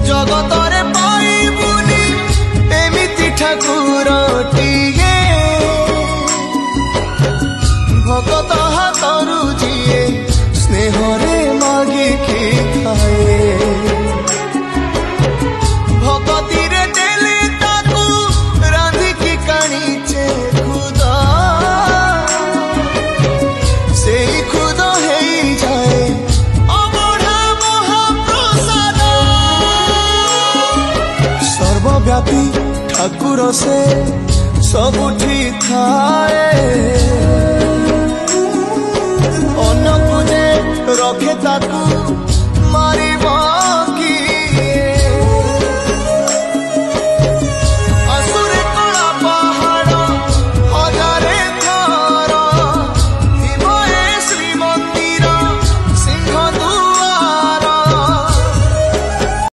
जगतरे पाइबुनी एमिति ठाकुरटिए भगत हाथरू जिए स्नेहरे मागिकी खाए भगती रे देले ताकू रांधिकी काणीचे खुद से खुद है जाए अबढ़ा महाप्रसाद सर्वव्यापी ठाकुर से सबुठी थाए अन्न पूजे रखे ताकू